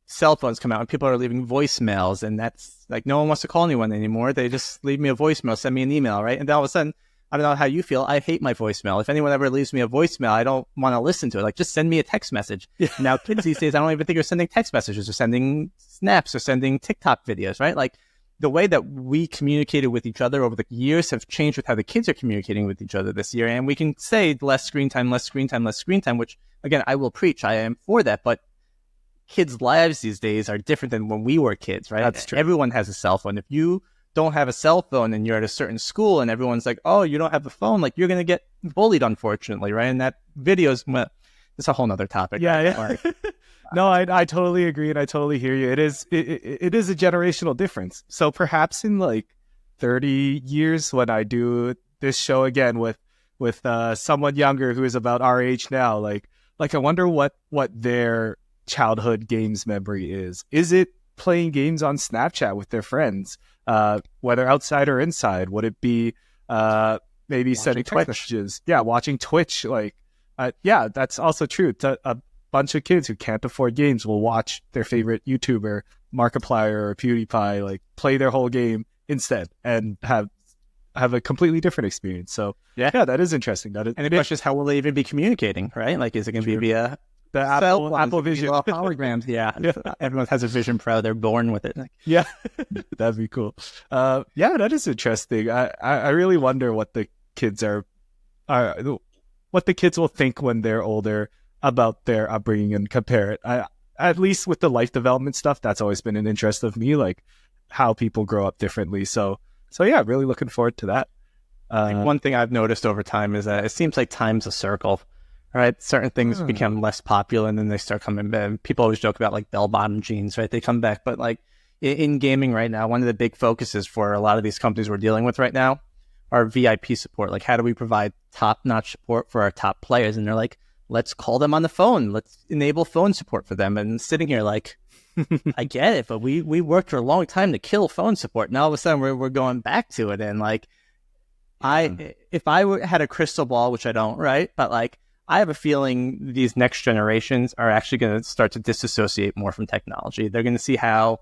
cell phones come out and people are leaving voicemails, and that's like, no one wants to call anyone anymore. They just leave me a voicemail, send me an email, right? And then all of a sudden, I don't know how you feel, I hate my voicemail. If anyone ever leaves me a voicemail, I don't want to listen to it. Like, just send me a text message. Yeah. Now, kids these days, I don't even think they're sending text messages. They're sending snaps or sending TikTok videos, right? Like, the way that we communicated with each other over the years have changed with how the kids are communicating with each other this year. And we can say less screen time, less screen time, less screen time, which, again, I will preach. I am for that. But kids' lives these days are different than when we were kids, right? That's true. Everyone has a cell phone. If you don't have a cell phone and you're at a certain school and everyone's like, oh, you don't have a phone, like, you're going to get bullied, unfortunately, right? And that video's, it's a whole nother topic. Yeah. No, I totally agree, and I totally hear you. It is a generational difference. So perhaps in like 30 years, when I do this show again with someone younger who is about our age now, like I wonder what their childhood games memory is. Is it playing games on Snapchat with their friends, whether outside or inside? Would it be maybe sending text messages? Yeah, watching Twitch. Like, yeah, that's also true. A bunch of kids who can't afford games will watch their favorite YouTuber, Markiplier or PewDiePie, like, play their whole game instead and have a completely different experience. So yeah, that is interesting. And the question is, how will they even be communicating, right? Like, is it going to be via the Apple Vision holograms? Yeah. Everyone has a Vision Pro. They're born with it. Yeah, that'd be cool. Yeah, that is interesting. I really wonder what the kids what the kids will think when they're older about their upbringing and compare it. At least with the life development stuff, that's always been an interest of me, like how people grow up differently. So yeah, really looking forward to that. One thing I've noticed over time is that it seems like time's a circle, right? Certain things become less popular and then they start coming back. People always joke about like bell-bottom jeans, right? They come back. But like in gaming right now, one of the big focuses for a lot of these companies we're dealing with right now are VIP support. Like, how do we provide top-notch support for our top players? And they're like, let's call them on the phone. Let's enable phone support for them. And sitting here like, I get it, but we worked for a long time to kill phone support. Now all of a sudden we're going back to it. And like, if I had a crystal ball, which I don't, right? But like, I have a feeling these next generations are actually going to start to disassociate more from technology. They're going to see how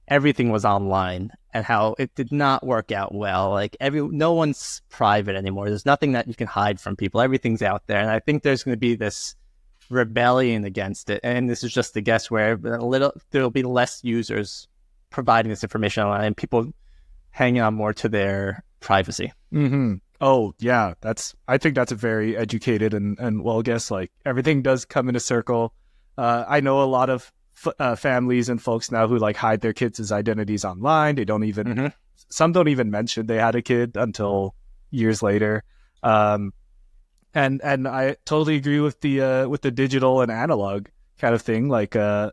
everything was online and how it did not work out well. Like no one's private anymore. There's nothing that you can hide from people. Everything's out there. And I think there's going to be this rebellion against it. And this is just a guess where there'll be less users providing this information online and people hanging on more to their privacy. Mm-hmm. Oh yeah, I think that's a very educated and well guess. Like everything does come in a circle. I know a lot of families and folks now who like hide their kids' identities online. They don't even some don't even mention they had a kid until years later. And I totally agree with the digital and analog kind of thing. Like sorry,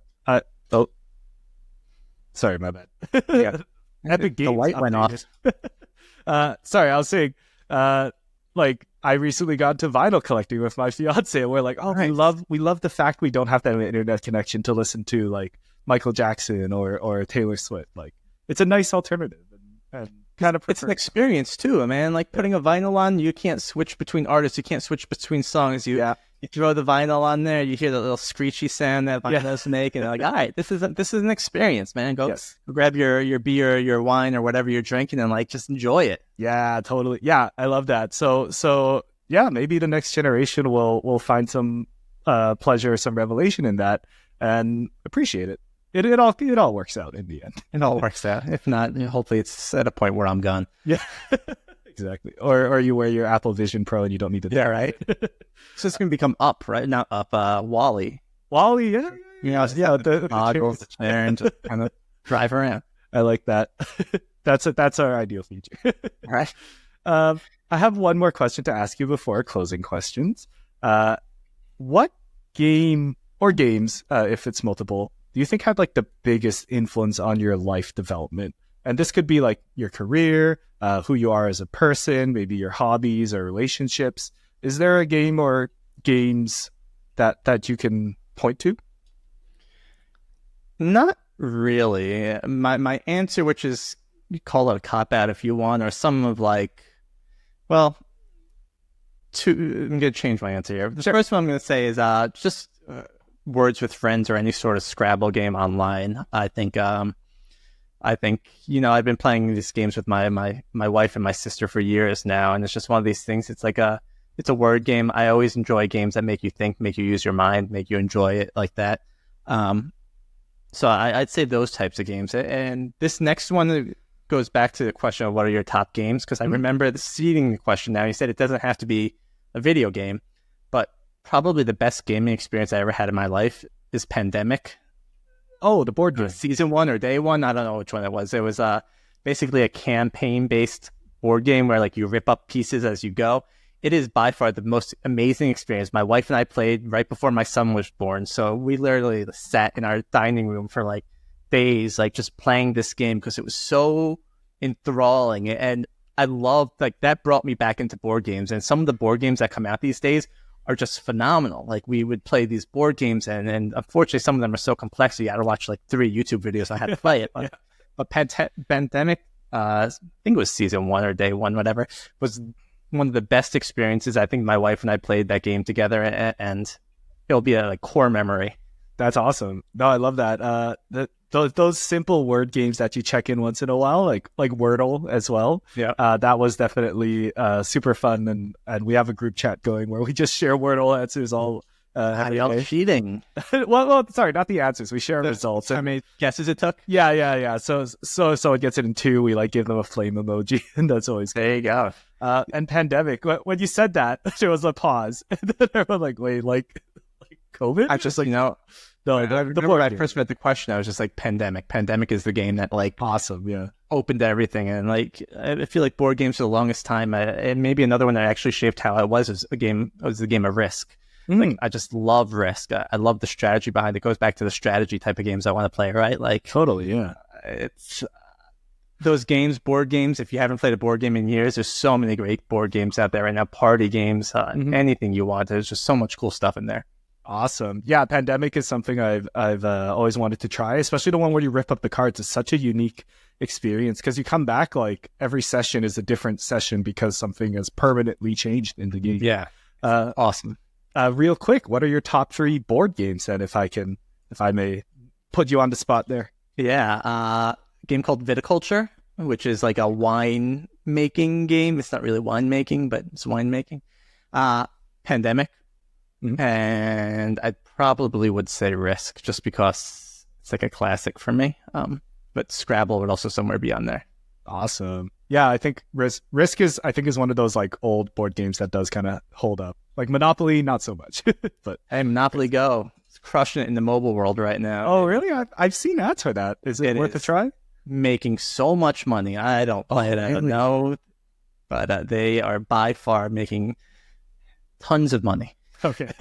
my bad. Yeah. Epic Games. The light went off. Sorry, I was saying, like I recently got to vinyl collecting with my fiance, and we're like, oh, nice. we love the fact we don't have that internet connection to listen to like Michael Jackson or Taylor Swift. Like, it's a nice alternative and kind of it's an experience too, man. Like putting a vinyl on, you can't switch between artists, you can't switch between songs. You throw the vinyl on there, you hear the little screechy sound that vinyls make, and they're like, all right, this is an experience, man. Go grab your beer, your wine, or whatever you're drinking, and like just enjoy it. Yeah, totally. Yeah, I love that. So yeah, maybe the next generation will find some pleasure, some revelation in that, and appreciate it. It all works out in the end. It all works out. If not, hopefully it's at a point where I'm gone. Yeah, exactly. Or you wear your Apple Vision Pro and you don't need to. Yeah, right. So it's gonna become Up, right? Not Up. Wally. Wally, yeah. You know, the goggles, the chair, and just kind of drive around. I like that. That's our ideal feature. Right. I have one more question to ask you before closing questions. What game or games, if it's multiple, do you think had like the biggest influence on your life development? And this could be like your career, who you are as a person, maybe your hobbies or relationships. Is there a game or games that you can point to? Not really. My answer, which is, you call it a cop-out if you want, or some of like, well, I'm going to change my answer here. The first one I'm going to say is just Words with Friends or any sort of Scrabble game online. I think you know, I've been playing these games with my wife and my sister for years now, and it's just one of these things. It's like it's a word game. I always enjoy games that make you think, make you use your mind, make you enjoy it like that. So I'd say those types of games. And this next one goes back to the question of what are your top games, because I remember seeding the question now. You said it doesn't have to be a video game, but probably the best gaming experience I ever had in my life is Pandemic. Oh, the board game. Season 1 or day 1, I don't know which one it was. It was basically a campaign-based board game where like you rip up pieces as you go. It is by far the most amazing experience. My wife and I played right before my son was born, so we literally sat in our dining room for like days, like just playing this game because it was so enthralling. And I loved, like, that brought me back into board games. And some of the board games that come out these days are just phenomenal. Like, we would play these board games, and unfortunately some of them are so complex, you had to watch like 3 YouTube videos on how to play it. But Pandemic, I think it was season 1 or day 1, whatever, was one of the best experiences. I think my wife and I played that game together, and it'll be a core memory. That's awesome. No, I love that. Those simple word games that you check in once in a while, like Wordle as well. Yeah. That was definitely super fun, and we have a group chat going where we just share Wordle answers all. Y'all cheating? well, sorry, not the answers. We share results. How many guesses it took? Yeah. So it gets it in 2. We like give them a flame emoji, and that's always there. You go. And Pandemic. When you said that, there was a pause, and then everyone like, wait, like COVID? I just like, when I first read the question, I was just like, Pandemic. Pandemic is the game that like awesome. Yeah. open to everything. And like, I feel like board games for the longest time, and maybe another one that actually shaped how I was the game of Risk. Like, I just love Risk. I love the strategy behind it. It goes back to the strategy type of games I want to play, right? Like, Totally, yeah. it's those games, board games. If you haven't played a board game in years, there's so many great board games out there right now. Party games, anything you want. There's just so much cool stuff in there. Awesome. Yeah, Pandemic is something I've always wanted to try, especially the one where you rip up the cards. It's such a unique experience because you come back, like, every session is a different session because something has permanently changed in the game. Yeah. Awesome. Real quick, what are your top 3 board games then, if I may put you on the spot there? Yeah. A game called Viticulture, which is like a wine making game. It's not really wine making, but it's wine making. Pandemic. And I probably would say Risk, just because it's like a classic for me. But Scrabble would also somewhere be on there. Awesome. Yeah, I think Risk is one of those like old board games that does kind of hold up. Like Monopoly, not so much. But hey, Monopoly Go, it's crushing it in the mobile world right now. Oh, really? I've seen ads for that. Is it worth a try? Making so much money. I don't play it. I don't know, but they are by far making tons of money. Okay.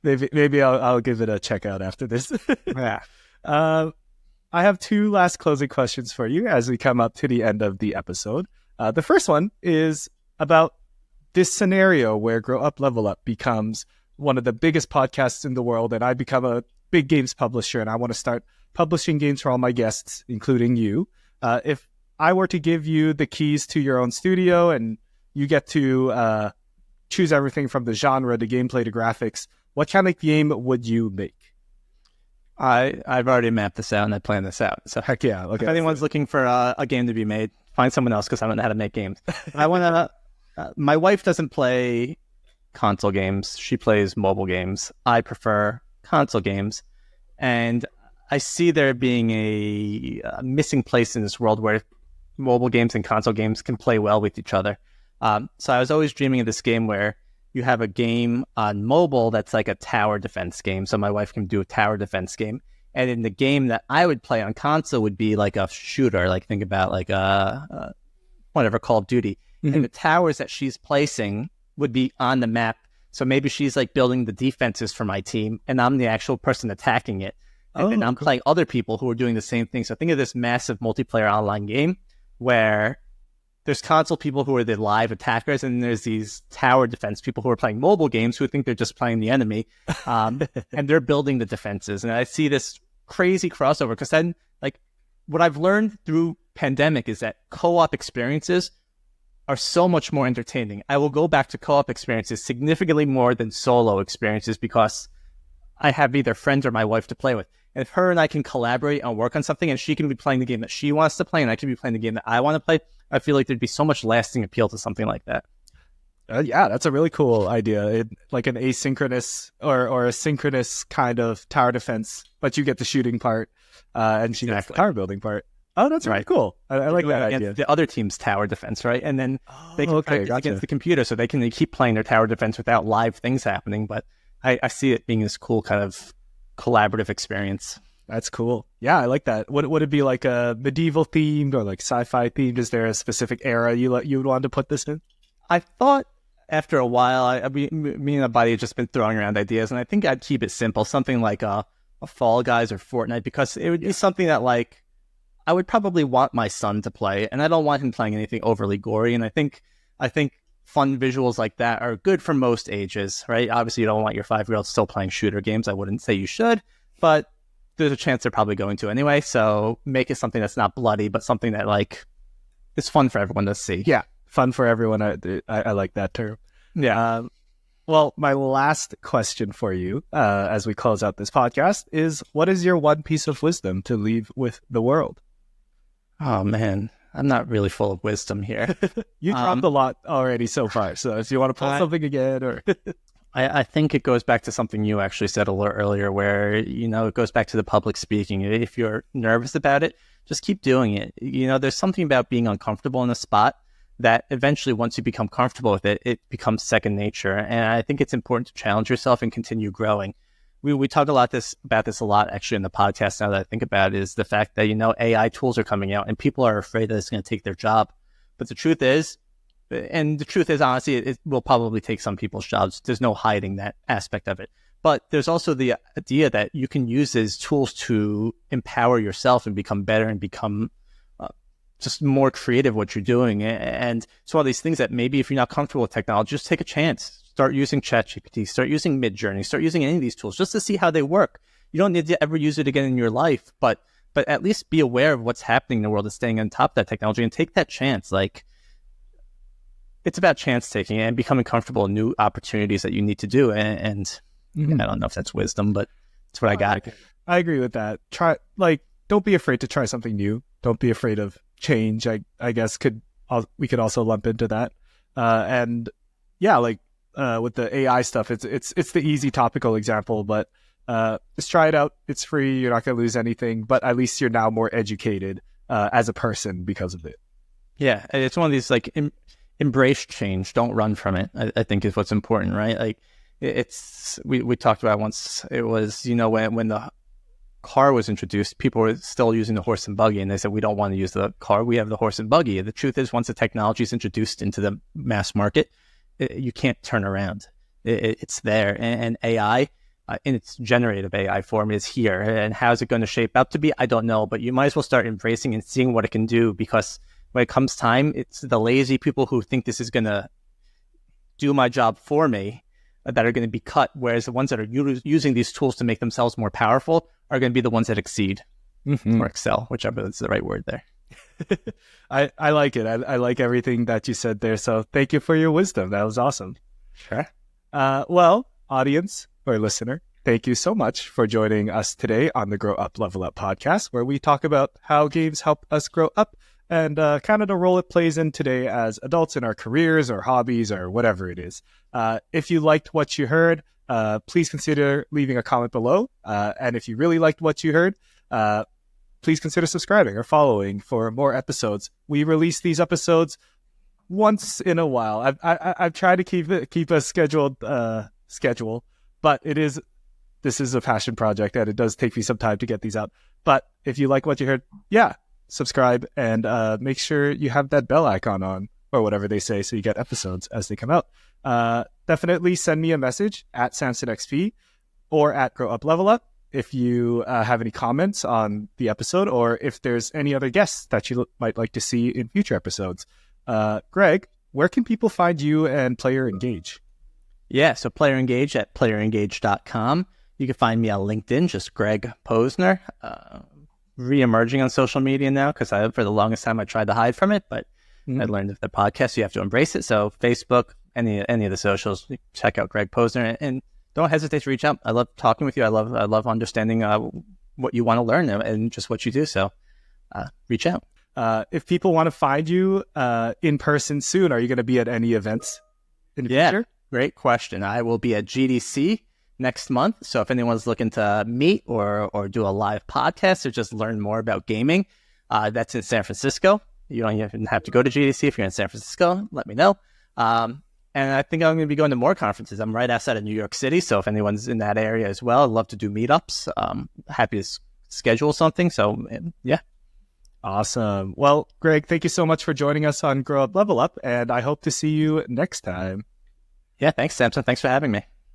maybe I'll give it a check out after this. Yeah. I have 2 last closing questions for you as we come up to the end of the episode. The first one is about this scenario where Grow Up Level Up becomes one of the biggest podcasts in the world, and I become a big games publisher, and I want to start publishing games for all my guests, including you. If I were to give you the keys to your own studio and you get to choose everything from the genre, the gameplay, the graphics, what kind of game would you make? I've already mapped this out and I planned this out. So heck yeah. Okay. If anyone's looking for a game to be made, find someone else, because I don't know how to make games. I want to. My wife doesn't play console games. She plays mobile games. I prefer console games, and I see there being a missing place in this world where mobile games and console games can play well with each other. So I was always dreaming of this game where you have a game on mobile that's like a tower defense game. So my wife can do a tower defense game. And in the game that I would play on console would be like a shooter, like think about like whatever, Call of Duty. And the towers that she's placing would be on the map. So maybe she's like building the defenses for my team and I'm the actual person attacking it. And then I'm playing other people who are doing the same thing. So think of this massive multiplayer online game where there's console people who are the live attackers, and there's these tower defense people who are playing mobile games who think they're just playing the enemy, and they're building the defenses. And I see this crazy crossover because then, like, what I've learned through Pandemic is that co-op experiences are so much more entertaining. I will go back to co-op experiences significantly more than solo experiences because I have either friends or my wife to play with. And if her and I can collaborate and work on something, and she can be playing the game that she wants to play, and I can be playing the game that I want to play, I feel like there'd be so much lasting appeal to something like that. Yeah, that's a really cool idea. Like an asynchronous or a synchronous kind of tower defense, but you get the shooting part, and she gets the tower building part. Oh, that's really cool. I like that idea. The other team's tower defense, right? And then they can practice against the computer, so they can keep playing their tower defense without live things happening. But I see it being this cool kind of collaborative experience. That's cool. Yeah, I like that. Would it be like a medieval themed or like sci-fi themed? Is there a specific era you would want to put this in? I thought after a while, me and the buddy had just been throwing around ideas, and I think I'd keep it simple, something like a Fall Guys or Fortnite, because it would be something that like I would probably want my son to play, and I don't want him playing anything overly gory. And I think fun visuals like that are good for most ages, right? Obviously, you don't want your 5-year-old still playing shooter games. I wouldn't say you should, but there's a chance they're probably going to anyway. So make it something that's not bloody, but something that like is fun for everyone to see. Yeah, fun for everyone. I like that term. Yeah. Well, my last question for you, as we close out this podcast, is what is your one piece of wisdom to leave with the world? Oh man, I'm not really full of wisdom here. You dropped a lot already so far. So if you want to pull something again, or I think it goes back to something you actually said a little earlier, where, it goes back to the public speaking. If you're nervous about it, just keep doing it. There's something about being uncomfortable in a spot that eventually, once you become comfortable with it, it becomes second nature. And I think it's important to challenge yourself and continue growing. we talk about this a lot actually in the podcast now that I think about it, is the fact that, AI tools are coming out and people are afraid that it's going to take their job. But the truth is, honestly, it will probably take some people's jobs. There's no hiding that aspect of it. But there's also the idea that you can use these tools to empower yourself and become better and become just more creative what you're doing. And it's one of these things that maybe if you're not comfortable with technology, just take a chance. Start using ChatGPT, start using Midjourney, start using any of these tools just to see how they work. You don't need to ever use it again in your life, but at least be aware of what's happening in the world and staying on top of that technology and take that chance. Like, it's about chance taking and becoming comfortable in new opportunities that you need to do. And I don't know if that's wisdom, but it's what I got. I agree with that. Don't be afraid to try something new. Don't be afraid of change. I guess we could also lump into that. With the AI stuff, it's the easy topical example, but just try it out. It's free. You're not going to lose anything, but at least you're now more educated as a person because of it. Yeah, it's one of these embrace change, don't run from it. I think is what's important, right? Like we talked about once. It was when the car was introduced, people were still using the horse and buggy, and they said we don't want to use the car. We have the horse and buggy. The truth is, once the technology is introduced into the mass market, you can't turn around. It's there, and AI in its generative AI form is here. And how's it going to shape up to be? I don't know, but you might as well start embracing and seeing what it can do, because when it comes time, it's the lazy people who think this is going to do my job for me that are going to be cut, whereas the ones that are using these tools to make themselves more powerful are going to be the ones that exceed or excel, whichever is the right word there. I like it. I like everything that you said there. So thank you for your wisdom. That was awesome. Sure. Well, audience or listener, thank you so much for joining us today on the Grow Up, Level Up podcast, where we talk about how games help us grow up and kind of the role it plays in today as adults in our careers or hobbies or whatever it is. If you liked what you heard, please consider leaving a comment below. And if you really liked what you heard, please consider subscribing or following for more episodes. We release these episodes once in a while. I've tried to keep a scheduled schedule, but this is a passion project and it does take me some time to get these out. But if you like what you heard, subscribe and make sure you have that bell icon on or whatever they say so you get episodes as they come out. Definitely send me a message at SamsonXP or at Grow Up Level Up if you have any comments on the episode or if there's any other guests that you might like to see in future episodes. Greg, where can people find you and Player Engage? Yeah, so Player Engage at playerengage.com. You can find me on LinkedIn, just Greg Posner. Re-emerging on social media now because for the longest time I tried to hide from it, but I learned that the podcast, you have to embrace it. So Facebook, any of the socials, check out Greg Posner and don't hesitate to reach out. I love talking with you. I love understanding what you want to learn and just what you do. So reach out. If people want to find you in person soon, are you going to be at any events in the future? Great question. I will be at GDC next month. So if anyone's looking to meet or do a live podcast or just learn more about gaming, that's in San Francisco. You don't even have to go to GDC. If you're in San Francisco, let me know. And I think I'm going to be going to more conferences. I'm right outside of New York City. So if anyone's in that area as well, I'd love to do meetups. Happy to schedule something. So yeah. Awesome. Well, Greg, thank you so much for joining us on Grow Up, Level Up. And I hope to see you next time. Yeah. Thanks, Samson. Thanks for having me.